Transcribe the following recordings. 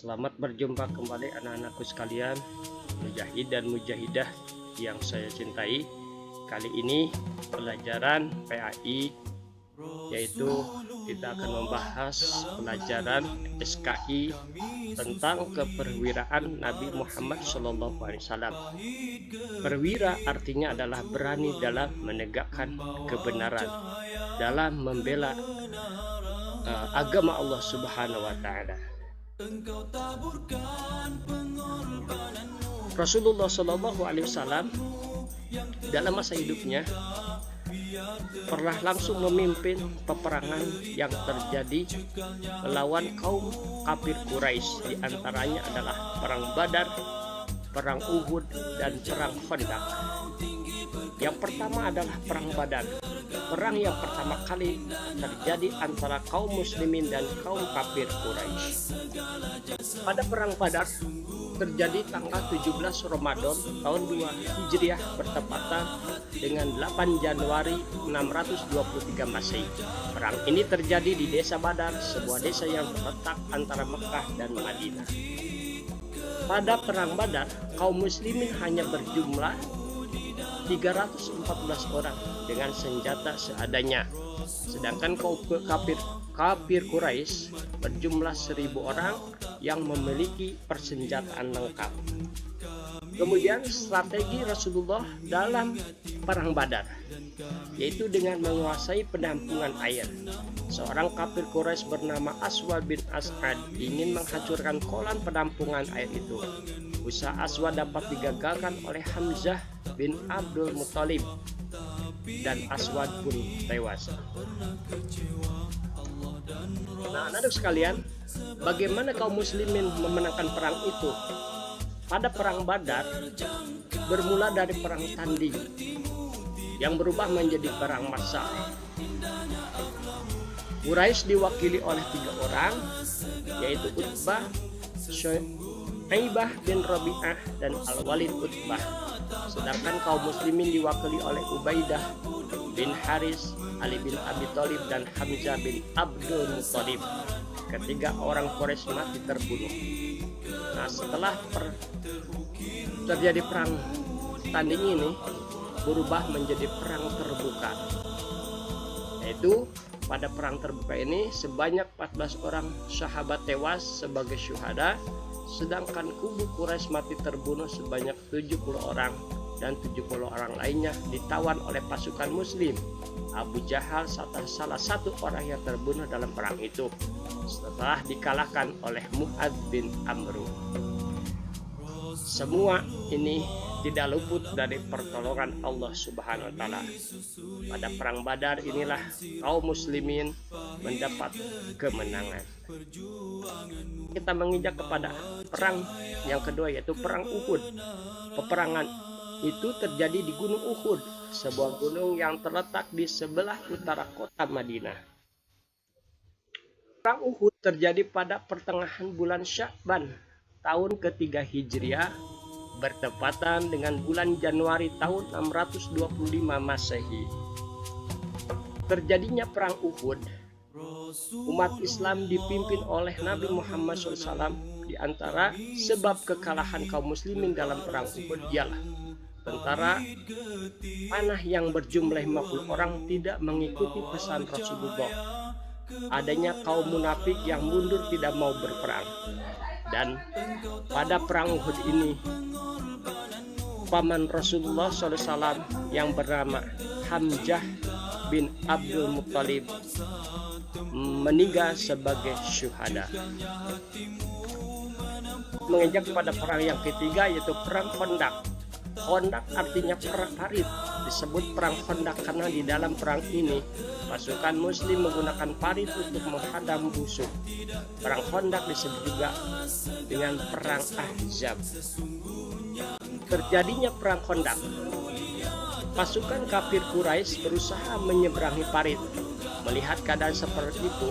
Selamat berjumpa kembali anak-anakku sekalian, mujahid dan mujahidah yang saya cintai. Kali ini pelajaran PAI, yaitu kita akan membahas pelajaran SKI tentang keperwiraan Nabi Muhammad SAW. Perwira artinya adalah berani dalam menegakkan kebenaran, dalam membela agama Allah Subhanahu wa Ta'ala. Rasulullah SAW dalam masa hidupnya pernah langsung memimpin peperangan yang terjadi melawan kaum kafir Quraisy. Di antaranya adalah perang Badar, perang Uhud, dan perang Khandaq. Yang pertama adalah perang Badar. Perang yang pertama kali terjadi antara kaum muslimin dan kaum kafir Quraisy. Pada perang Badar terjadi tanggal 17 Ramadan tahun 2 Hijriah bertepatan dengan 8 Januari 623 Masehi. Perang ini terjadi di desa Badar, sebuah desa yang terletak antara Mekah dan Madinah. Pada perang Badar, kaum muslimin hanya berjumlah 314 orang dengan senjata seadanya, sedangkan kaum kafir Quraisy berjumlah 1000 orang yang memiliki persenjataan lengkap. Kemudian strategi Rasulullah dalam perang Badar, yaitu dengan menguasai penampungan air. Seorang kafir Quraisy bernama Aswad bin As'ad ingin menghancurkan kolam penampungan air itu. Usaha Aswad dapat digagalkan oleh Hamzah bin Abdul Muthalib, dan Aswad pun tewas. Nah, anak-anak sekalian, bagaimana kaum muslimin memenangkan perang itu? Pada perang Badar bermula dari perang tanding yang berubah menjadi perang massal. Quraisy diwakili oleh 3 orang, yaitu Utbah, Syaibah bin Rabi'ah, dan Al-Walid Utbah. Sedangkan kaum muslimin diwakili oleh Ubaidah bin Haris, Ali bin Abi Thalib, dan Hamzah bin Abdul Muthalib. Ketiga orang Quraisy mati terbunuh. Nah, setelah terjadi perang tanding ini berubah menjadi perang terbuka, yaitu pada perang terbuka ini sebanyak 14 orang sahabat tewas sebagai syuhada, sedangkan kubu Quraisy mati terbunuh sebanyak 70 orang, dan 70 orang lainnya ditawan oleh pasukan muslim. Abu Jahal salah satu orang yang terbunuh dalam perang itu setelah dikalahkan oleh Mu'adz bin Amru. Semua ini tidak luput dari pertolongan Allah Subhanahu wa Ta'ala. Pada perang Badar inilah kaum muslimin mendapat kemenangan. Kita menginjak kepada perang yang kedua, yaitu perang Uhud. Peperangan itu terjadi di Gunung Uhud, sebuah gunung yang terletak di sebelah utara kota Madinah. Perang Uhud terjadi pada pertengahan bulan Sya'ban tahun ketiga Hijriah bertepatan dengan bulan Januari tahun 625 Masehi. Terjadinya perang Uhud, umat Islam dipimpin oleh Nabi Muhammad SAW. Di antara sebab kekalahan kaum muslimin dalam perang Uhud ialah tentara panah yang berjumlah 50 orang tidak mengikuti pesan Rasulullah. Adanya kaum munafik yang mundur tidak mau berperang. Dan pada perang Uhud ini paman Rasulullah SAW yang bernama Hamzah bin Abdul Muthalib meninggal sebagai syuhada. Menginjak pada perang yang ketiga, yaitu perang Khandaq. Khandaq artinya perang parit. Disebut perang Khandaq karena di dalam perang ini pasukan muslim menggunakan parit untuk menghadang musuh. Perang Khandaq disebut juga dengan perang Ahzab. Terjadinya perang Khandaq, pasukan kafir Quraisy berusaha menyeberangi parit. Melihat keadaan seperti itu,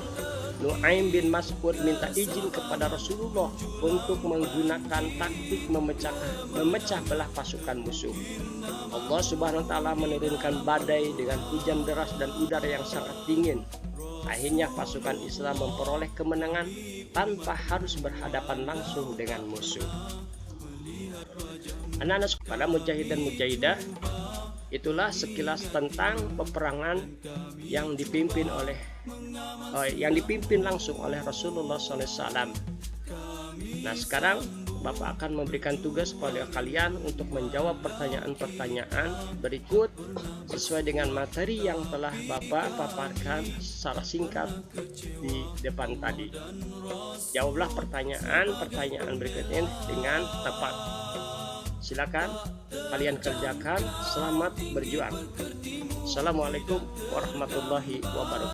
Nu'aim bin Mas'ud minta izin kepada Rasulullah untuk menggunakan taktik memecah belah pasukan musuh. Allah Subhanahu wa Ta'ala menurunkan badai dengan hujan deras dan udara yang sangat dingin. Akhirnya pasukan Islam memperoleh kemenangan tanpa harus berhadapan langsung dengan musuh. Anak-anak pada mujahid dan mujahidah, itulah sekilas tentang peperangan yang dipimpin langsung oleh Rasulullah SAW. Nah, sekarang Bapak akan memberikan tugas kepada kalian untuk menjawab pertanyaan-pertanyaan berikut sesuai dengan materi yang telah Bapak paparkan secara singkat di depan tadi. Jawablah pertanyaan berikut ini dengan tepat. Silakan kalian kerjakan. Selamat berjuang. Assalamualaikum warahmatullahi wabarakatuh.